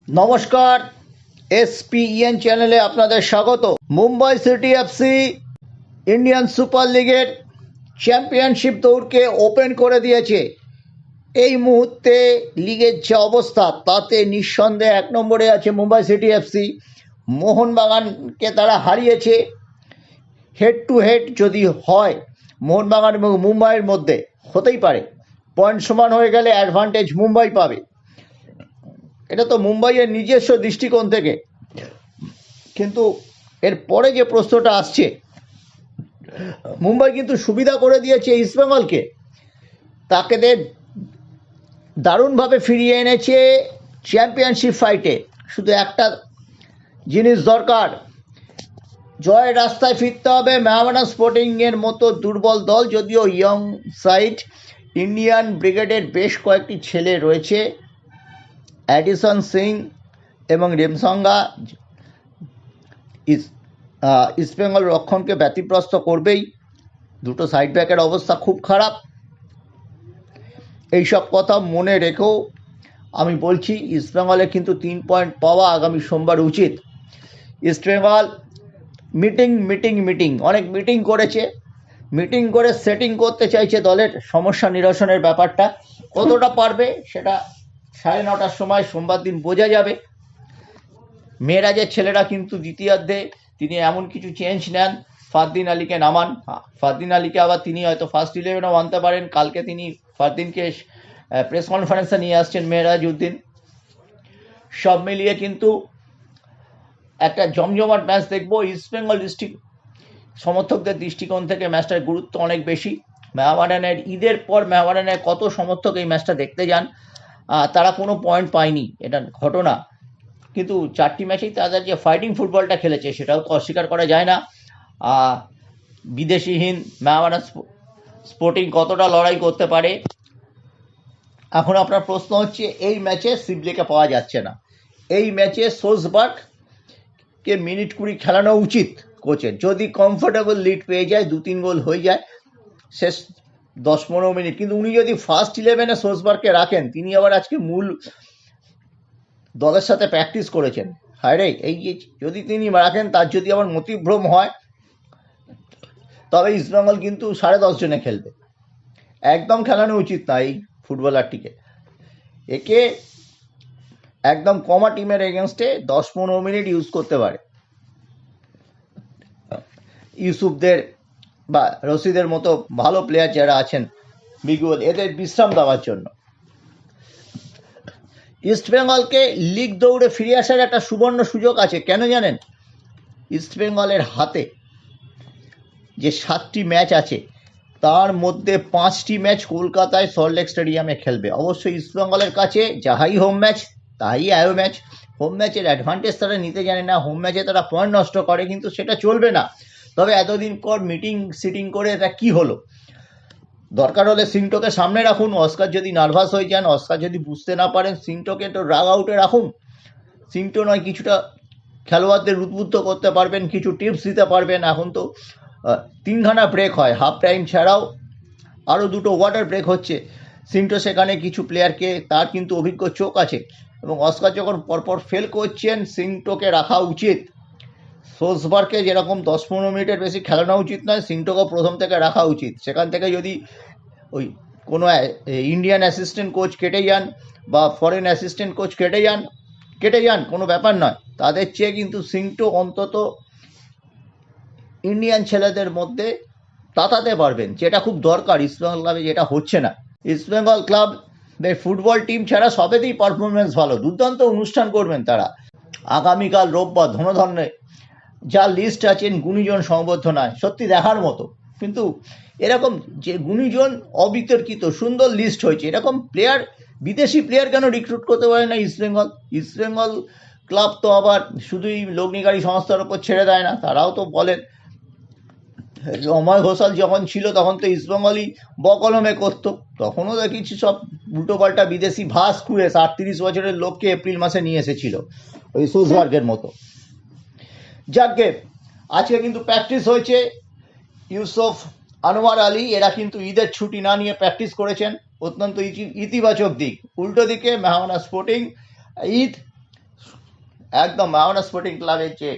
নমস্কার, এসপিএন চ্যানেলে আপনাদের স্বাগত। Mumbai city FC Indian super লিগের চ্যাম্পিয়নশিপ দৌড়কে ওপেন করে দিয়েছে। এই মুহূর্তে লিগের যে অবস্থা তাতে নিঃসন্দেহে 1 নম্বরে আছে মুম্বাই সিটি এফসি। মোহনবাগানকে তারা হারিয়েছে। হেড টু হেড যদি হয় মোহনবাগান এবং মুম্বাইয়ের মধ্যে, হতেই পারে পয়েন্ট সমান হয়ে গেলে অ্যাডভান্টেজ মুম্বাই পাবে। এটা তো মুম্বাইয়ের নিজস্ব দৃষ্টিকোণ থেকে, কিন্তু এর পরে যে প্রশ্নটা আসছে, মুম্বাই কিন্তু সুবিধা করে দিয়েছে ইস্টবেঙ্গলকে, তাকে দারুণভাবে ফিরিয়ে এনেছে চ্যাম্পিয়নশিপ ফাইটে। শুধু একটা জিনিস দরকার, জয়ের রাস্তায় ফিরতে হবে। মেহমানা স্পোর্টিংয়ের মতো দুর্বল দল, যদিও ইয়ং সাইড, ইন্ডিয়ান ব্রিগেডের বেশ কয়েকটি ছেলে রয়েছে, অ্যাডিসন সিং এবং রেমসঙ্গা, ইস্টবেঙ্গল রক্ষণকে ব্যতিব্যস্ত করবেই। দুটো সাইড ব্যাকের অবস্থা খুব খারাপ। এইসব কথা মনে রেখেও আমি বলছি, ইস্টবেঙ্গলে কিন্তু 3 পয়েন্ট পাওয়া আগামী সোমবার উচিত। ইস্টবেঙ্গল অনেক মিটিং করেছে, মিটিং করে সেটিং করতে চাইছে দলের সমস্যা নিরসনের ব্যাপারটা। কতটা পারবে সেটা 9:30টার সময় সোমবার দিন বোঝা যাবে। মেয়েরাজের ছেলেরা কিন্তু দ্বিতীয়ার্ধে তিনি এমন কিছু চেঞ্জ নেন, ফারদিন আলীকে নামান। ফারদিন আলীকে আবার তিনি হয়তো ফার্স্ট 11-ও আনতে পারেন। কালকে তিনি ফারদিনকে প্রেস কনফারেন্সে নিয়ে আসছেন মেয়েরাজ উদ্দিন। সব মিলিয়ে কিন্তু একটা জমজমাট ম্যাচ দেখবো। ইস্টবেঙ্গল সমর্থকদের দৃষ্টিকোণ থেকে ম্যাচটার গুরুত্ব অনেক বেশি। মেহমানের ঈদের পর মেহমানের কত সমর্থক এই ম্যাচটা দেখতে যান, তারা কোনো পয়েন্ট পায়নি, এটা ঘটনা। কিন্তু 4টি ম্যাচেই তাদের যে ফাইটিং ফুটবলটা খেলেছে সেটাও তো অস্বীকার করা যায় না। বিদেশিহীন মেহমানা স্পোর্টিং কতটা লড়াই করতে পারে। এখন আপনার প্রশ্ন হচ্ছে, এই ম্যাচে সিবলেকে পাওয়া যাচ্ছে না, এই ম্যাচে সোলসবার্গকে মিনিট 20 খেলানো উচিত কোচের। যদি কমফোর্টেবল লিড পেয়ে যায়, 2-3 গোল হয়ে যায় শেষ 10-15 মিনিট, কিন্তু উনি যদি ফার্স্ট 11-এ সোলসবার্গকে রাখেন, তিনি আবার আজকে মূল দলের সাথে প্র্যাকটিস করেছেন। হায় রে, এই যে যদি তিনি রাখেন, তার যদি আবার মতিভ্রম হয়, তবে ইস্টবেঙ্গল কিন্তু 10.5 জনে খেলবে। একদম খেলানো উচিত না এই ফুটবলারটিকে। একে একদম কমা টিমের এগেনস্টে 10-15 মিনিট ইউজ করতে পারে। ইউসুফদের বা রশিদের মতো ভালো প্লেয়ার যারা আছেন, বিগুল, এদের বিশ্রাম দেওয়ার জন্য। ইস্টবেঙ্গলকে লিগ দৌড়ে ফিরে আসার একটা সুবর্ণ সুযোগ আছে। কেন জানেন? ইস্টবেঙ্গলের হাতে যে 7টি ম্যাচ আছে, তার মধ্যে 5টি ম্যাচ কলকাতায় সল্টলেক স্টেডিয়ামে খেলবে। অবশ্যই ইস্টবেঙ্গলের কাছে যাহাই হোম ম্যাচ তাই অ্যাওয়ে ম্যাচ। হোম ম্যাচের অ্যাডভান্টেজ তারা নিতে জানে না, হোম ম্যাচে তারা পয়েন্ট নষ্ট করে, কিন্তু সেটা চলবে না। তবে এতদিন পর সিটিং করে এটা কি হলো? দরকার হলে সিংটোকে সামনে রাখুন। অস্কার যদি নার্ভাস হয়ে যান, অস্কার যদি বুঝতে না পারেন, সিংটোকে তো রাগ আউটে রাখুন। সিংটো নয়, কিছুটা খেলোয়াড়দের উদ্বুদ্ধ করতে পারবেন, কিছু টিপস দিতে পারবেন। এখন তো 3খানা ব্রেক হয়, হাফ টাইম ছাড়াও আরও 2টো ওয়াটার ব্রেক হচ্ছে। সিংটো সেখানে কিছু প্লেয়ারকে, তার কিন্তু অভিজ্ঞ চোখ আছে, এবং অস্কার যখন পরপর ফেল করছেন, সিংটোকে রাখা উচিত। সোলসবার্গকে যেরকম 10-15 মিনিটের বেশি খেলানো উচিত নয়, সিংটোকেও প্রথম থেকে রাখা উচিত। সেখান থেকে যদি ওই কোনো ইন্ডিয়ান অ্যাসিস্ট্যান্ট কোচ কেটে যান বা ফরেন অ্যাসিস্ট্যান্ট কোচ কেটে যান, কোনো ব্যাপার নয়। তাদের চেয়ে কিন্তু সিংটো অন্তত ইন্ডিয়ান ছেলেদের মধ্যে তাতাতে পারবেন, যেটা খুব দরকার ইস্টবেঙ্গল ক্লাবে, যেটা হচ্ছে না। ইস্টবেঙ্গল ক্লাবের ফুটবল টিম ছাড়া সবেতেই পারফরমেন্স ভালো, দুর্দান্ত অনুষ্ঠান করবেন তারা। আগামীকাল রোববার ধনধন্যে যা লিস্ট আছেন গুণীজন সংবর্ধনায়, সত্যি দেখার মতো। কিন্তু এরকম যে গুণীজন অবিতর্কিত সুন্দর লিস্ট হয়েছে, এরকম প্লেয়ার, বিদেশি প্লেয়ার কেন রিক্রুট করতে পারে না ইস্টবেঙ্গল ক্লাব? তো আবার শুধুই লগ্নিকারী সংস্থার ওপর ছেড়ে দেয় না, তারাও তো বলেন। অময় ঘোষাল যখন ছিল তখন তো ইস্টবেঙ্গলই বকলমে করতো, তখনও দেখেছি সব উল্টোপাল্টা বিদেশি ভাস ক্রুয়েস 38 বছরের লোককে এপ্রিল মাসে নিয়ে এসেছিল, ওই সোলসবার্গের মতো। যাকে আজকে কিন্তু প্র্যাকটিস হয়েছে। ইউসুফ, আনোয়ার আলী, এরা কিন্তু ঈদের ছুটি না নিয়ে প্র্যাকটিস করেছেন, অত্যন্ত ইতিবাচক দিক। উল্টো দিকে মেহমানা স্পোর্টিং ঈদ একদম মাওনা স্পোর্টিং ক্লাবের যে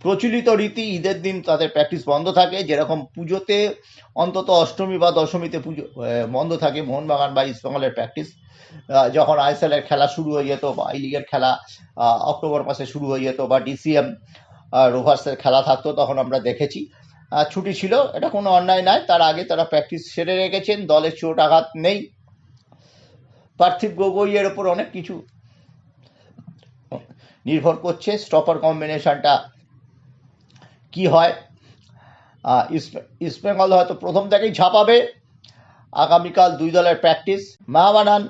প্রচলিত রীতি, ঈদের দিন তাদের প্র্যাকটিস বন্ধ থাকে, যেরকম পুজোতে অন্তত অষ্টমী বা দশমীতে পুজো বন্ধ থাকে মোহনবাগান বা ইস্টবেঙ্গলের প্র্যাকটিস। যখন আইএসএলের খেলা শুরু হয়ে যেত বা আই লিগের খেলা অক্টোবর মাসে শুরু হয়ে যেত বা ডিসিএম রোভার্সের খেলা থাকতো, তখন আমরা দেখেছি ছুটি ছিল। এটা কোনো অন্যায় নয়, তার আগে তারা প্র্যাকটিস সেরে রেখেছেন, দলের চোট আঘাত নেই। পার্থিব গগৈয়ের ওপর অনেক কিছু নির্ভর করছে, স্টপার কম্বিনেশনটা কি হয়। ইস্টবেঙ্গল হয়তো প্রথম থেকেই ঝাঁপাবে। আগামীকাল দুই দলের প্র্যাকটিস, মোহনবাগান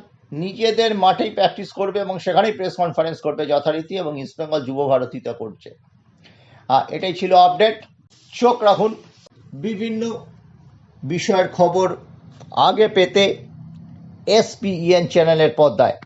নিজেদের মাঠেই প্র্যাকটিস করবে এবং সেখানেই প্রেস কনফারেন্স করবে যথারীতি, এবং ইস্টবেঙ্গল যুব ভারতীতে করছে। এটাই ছিল আপডেট। চোখ রাখুন বিভিন্ন বিষয়ের খবর আগে পেতে SPEN চ্যানেলের পর্দায়।